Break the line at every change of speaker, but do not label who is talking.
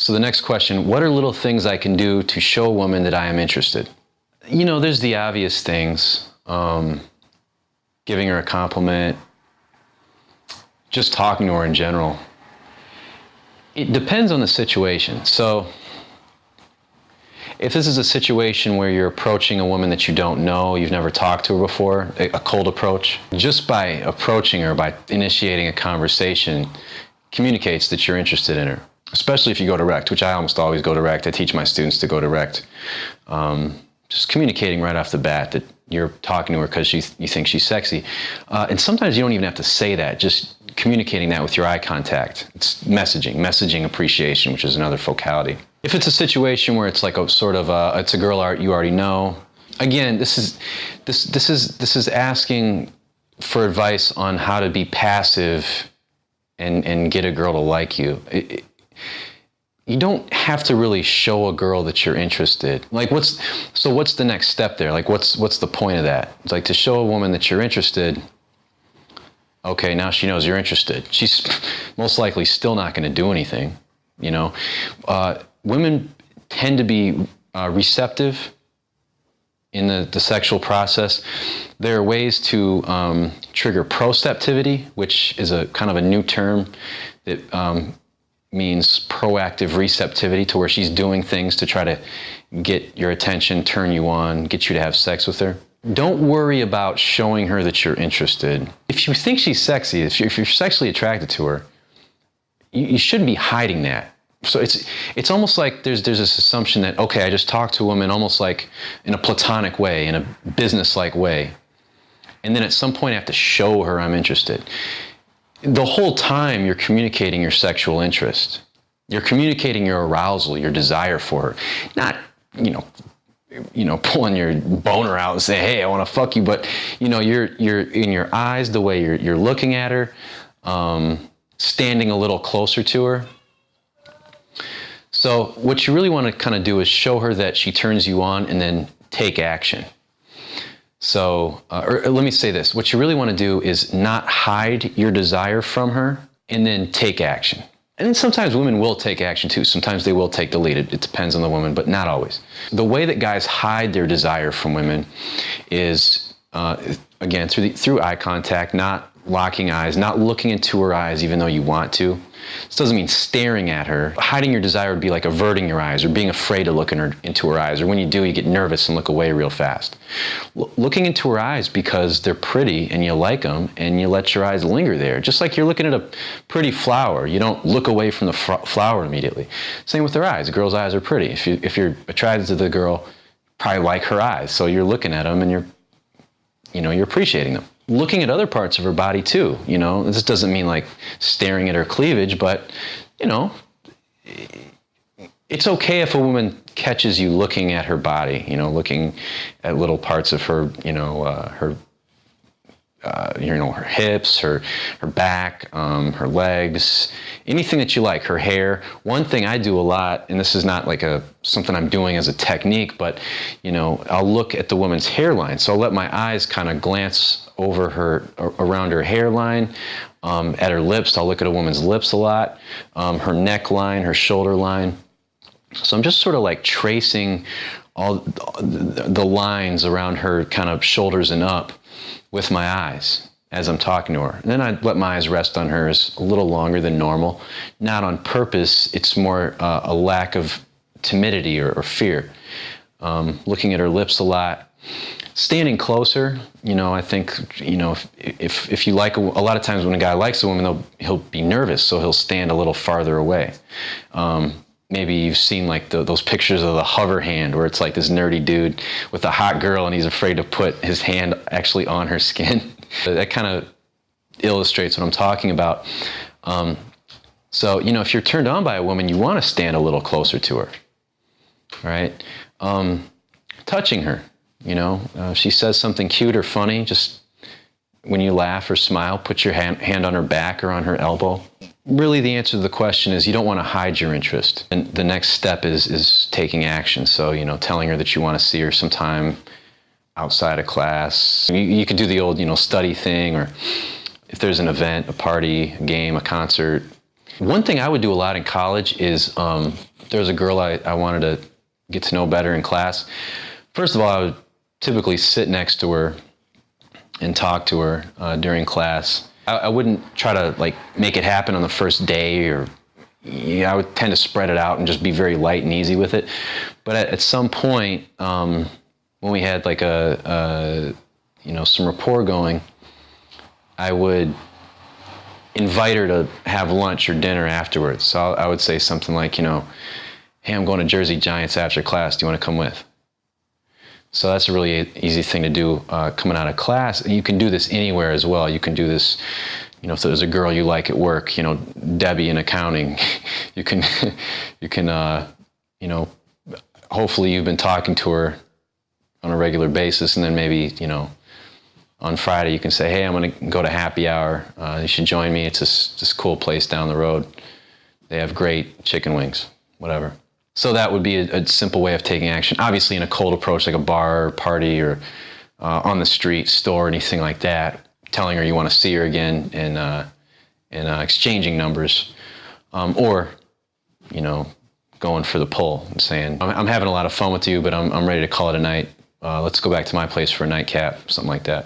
So the next question, what are little things I can do to show a woman that I am interested? You know, there's the obvious things. Giving her a compliment, just talking to her in general. It depends on the situation. So if this is a situation where you're approaching a woman that you don't know, you've never talked to her before, a cold approach, just by approaching her, by initiating a conversation, communicates that you're interested in her. Especially if you go direct, which I almost always go direct. I teach my students to go direct. Just communicating right off the bat that you're talking to her because you think she's sexy. And sometimes you don't even have to say that, just communicating that with your eye contact. It's messaging appreciation, which is another focality. If it's a situation where it's like a sort of it's a girl you already know, again, this is asking for advice on how to be passive and get a girl to like you. You don't have to really show a girl that you're interested. Like what's the next step there? Like what's the point of that? It's like to show a woman that you're interested. Okay, now she knows you're interested. She's most likely still not going to do anything, you know. Women tend to be receptive in the sexual process. There are ways to trigger proceptivity, which is a kind of a new term that means proactive receptivity, to where she's doing things to try to get your attention, turn you on, get you to have sex with her. Don't worry about showing her that you're interested. If you think she's sexy, if you're sexually attracted to her, you shouldn't be hiding that. So it's almost like there's this assumption that, okay, I just talked to a woman almost like in a platonic way, in a business-like way, and then at some point I have to show her I'm interested. The whole time you're communicating your sexual interest. You're communicating your arousal, your desire for her. Not, pulling your boner out and say, hey, I want to fuck you, but you're in your eyes, the way you're looking at her, standing a little closer to her. So what you really want to kind of do is show her that she turns you on and then take action. So, or let me say this, what you really want to do is not hide your desire from her and then take action. And then sometimes women will take action too. Sometimes they will take the lead. It depends on the woman, but not always. The way that guys hide their desire from women is, again, through eye contact, not locking eyes, not looking into her eyes even though you want to. This doesn't mean staring at her. Hiding your desire would be like averting your eyes or being afraid to look into her eyes, or when you do, you get nervous and look away real fast. Looking into her eyes because they're pretty and you like them, and you let your eyes linger there. Just like you're looking at a pretty flower, you don't look away from the flower immediately. Same with her eyes. A girl's eyes are pretty. If you're attracted to the girl, probably like her eyes, so you're looking at them and you're appreciating them. Looking at other parts of her body too, this doesn't mean like staring at her cleavage, but it's okay if a woman catches you looking at her body, looking at little parts of her, her hips, her back, her legs, anything that you like, her hair. One thing I do a lot, and this is not like something I'm doing as a technique, but I'll look at the woman's hairline. So I'll let my eyes kind of glance over her, around her hairline, at her lips. I'll look at a woman's lips a lot, her neckline, her shoulder line. So I'm just sort of like tracing all the lines around her kind of shoulders and up with my eyes as I'm talking to her. And then I let my eyes rest on hers a little longer than normal. Not on purpose, it's more a lack of timidity or fear. Looking at her lips a lot. Standing closer, I think, if you like, a lot of times when a guy likes a woman, he'll be nervous, so he'll stand a little farther away. Maybe you've seen like those pictures of the hover hand, where it's like this nerdy dude with a hot girl and he's afraid to put his hand actually on her skin. That kind of illustrates what I'm talking about. So, if you're turned on by a woman, you want to stand a little closer to her, right? Touching her, if she says something cute or funny, just when you laugh or smile, put your hand on her back or on her elbow. Really, the answer to the question is you don't want to hide your interest. And the next step is taking action. So, telling her that you want to see her sometime outside of class. You could do the old, study thing, or if there's an event, a party, a game, a concert. One thing I would do a lot in college is there was a girl I wanted to get to know better in class, first of all, I would typically sit next to her and talk to her during class. I wouldn't try to like make it happen on the first day, or I would tend to spread it out and just be very light and easy with it. But at some point, when we had like some rapport going, I would invite her to have lunch or dinner afterwards. So I would say something like, hey, I'm going to Jersey Giants after class. Do you want to come with? So that's a really easy thing to do coming out of class. And you can do this anywhere as well. You can do this, if there's a girl you like at work, Debbie in accounting, you can, hopefully you've been talking to her on a regular basis, and then maybe, on Friday you can say, hey, I'm going to go to happy hour. You should join me. It's this cool place down the road. They have great chicken wings, whatever. So that would be a simple way of taking action. Obviously in a cold approach, like a bar or party, or on the street, store, anything like that, telling her you want to see her again, and exchanging numbers, or going for the pull and saying, I'm having a lot of fun with you, but I'm ready to call it a night. Let's go back to my place for a nightcap, something like that.